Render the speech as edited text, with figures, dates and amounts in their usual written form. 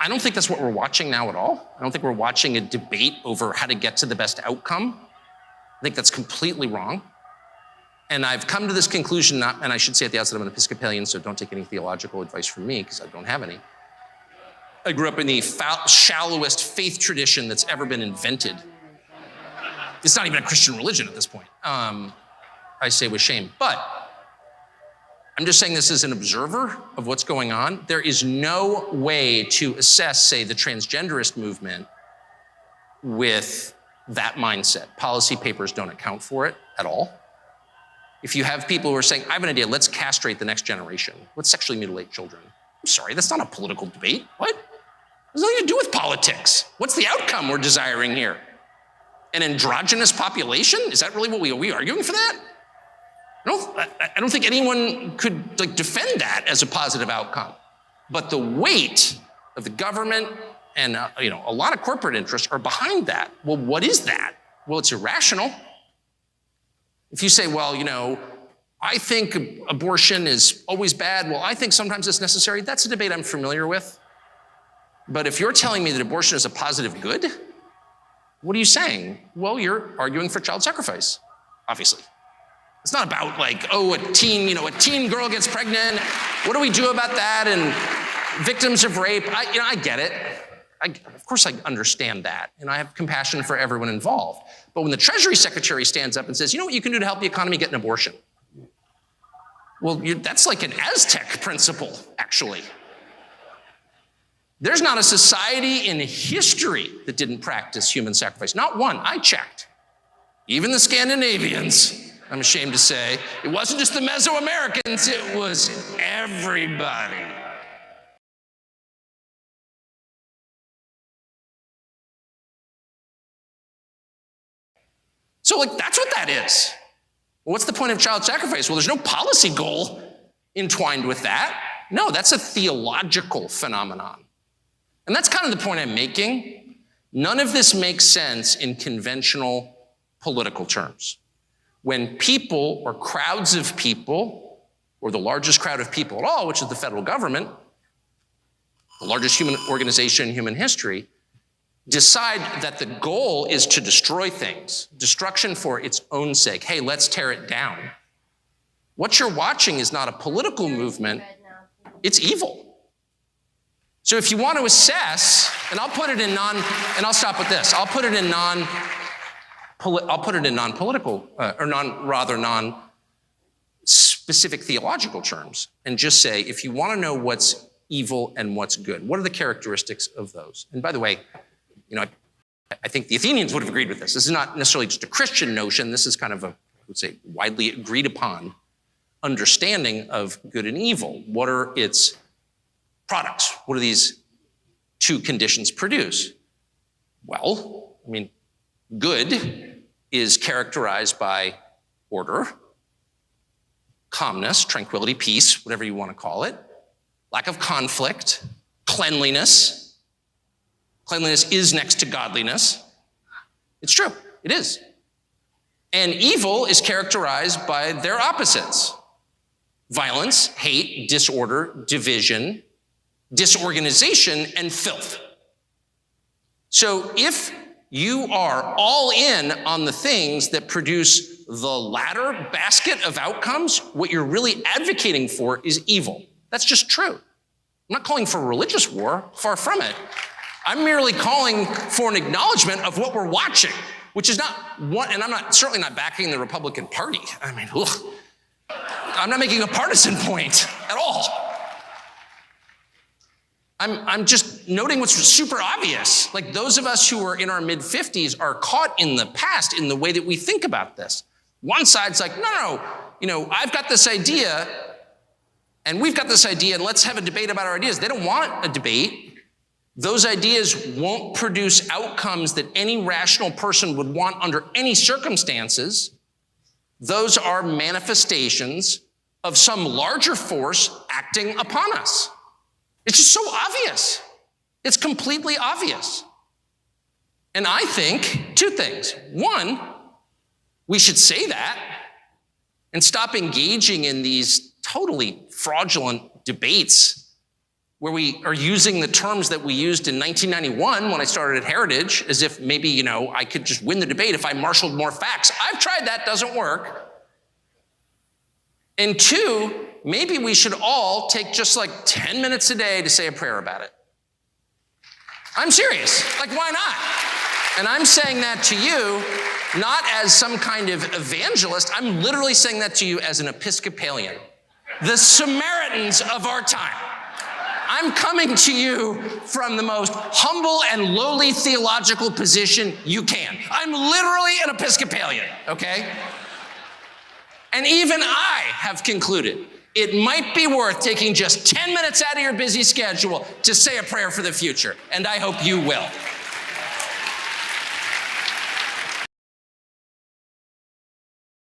I don't think that's what we're watching now at all. I don't think we're watching a debate over how to get to the best outcome. I think that's completely wrong. And I've come to this conclusion, and I should say at the outset, I'm an Episcopalian, so don't take any theological advice from me, because I don't have any. I grew up in the shallowest faith tradition that's ever been invented. It's not even a Christian religion at this point, I say with shame. But I'm just saying this as an observer of what's going on. There is no way to assess, say, the transgenderist movement with that mindset. Policy papers don't account for it at all. If you have people who are saying, I have an idea, let's castrate the next generation. Let's sexually mutilate children. I'm sorry, that's not a political debate. What? It has nothing to do with politics. What's the outcome we're desiring here? An androgynous population? Is that really what are we arguing for that? I don't think anyone could defend that as a positive outcome. But the weight of the government and a lot of corporate interests are behind that. Well, what is that? Well, it's irrational. If you say, well, I think abortion is always bad, well, I think sometimes it's necessary, that's a debate I'm familiar with. But if you're telling me that abortion is a positive good, what are you saying? Well, you're arguing for child sacrifice, obviously. It's not about a teen girl gets pregnant. What do we do about that? And victims of rape. I get it. Of course I understand that. And I have compassion for everyone involved. But when the Treasury Secretary stands up and says, you know what you can do to help the economy? Get an abortion. Well, that's like an Aztec principle, actually. There's not a society in history that didn't practice human sacrifice. Not one. I checked. Even the Scandinavians, I'm ashamed to say. It wasn't just the Mesoamericans, it was everybody. So that's what that is. What's the point of child sacrifice? Well, there's no policy goal entwined with that. No, that's a theological phenomenon. And that's kind of the point I'm making. None of this makes sense in conventional political terms. When people or crowds of people, or the largest crowd of people at all, which is the federal government, the largest human organization in human history, decide that the goal is to destroy things, destruction for its own sake. Hey, let's tear it down. What you're watching is not a political movement, it's evil. So if you want to assess, and I'll put it in and I'll stop with this. I'll put it in non-political, non-specific theological terms, and just say, if you want to know what's evil and what's good, what are the characteristics of those? And by the way, I think the Athenians would have agreed with this. This is not necessarily just a Christian notion. This is kind of I would say, widely agreed upon understanding of good and evil. What are its products? What do these two conditions produce? Well, good is characterized by order, calmness, tranquility, peace, whatever you want to call it, lack of conflict, cleanliness. Cleanliness is next to godliness. It's true, it is. And evil is characterized by their opposites: violence, hate, disorder, division, disorganization, and filth. So if you are all in on the things that produce the latter basket of outcomes, what you're really advocating for is evil. That's just true. I'm not calling for a religious war, far from it. I'm merely calling for an acknowledgement of what we're watching, which is not one, and I'm certainly not backing the Republican Party. I'm not making a partisan point at all. I'm just noting what's super obvious. Those of us who are in our mid-50s are caught in the past in the way that we think about this. One side's like, no, I've got this idea, and we've got this idea, and let's have a debate about our ideas. They don't want a debate. Those ideas won't produce outcomes that any rational person would want under any circumstances. Those are manifestations of some larger force acting upon us. It's just so obvious. It's completely obvious. And I think two things. One, we should say that and stop engaging in these totally fraudulent debates where we are using the terms that we used in 1991 when I started at Heritage, as if maybe, I could just win the debate if I marshaled more facts. I've tried that, doesn't work. And two, maybe we should all take just like 10 minutes a day to say a prayer about it. I'm serious. Like, why not? And I'm saying that to you, not as some kind of evangelist. I'm literally saying that to you as an Episcopalian. The Samaritans of our time. I'm coming to you from the most humble and lowly theological position you can. I'm literally an Episcopalian, okay? And even I have concluded it might be worth taking just 10 minutes out of your busy schedule to say a prayer for the future, and I hope you will.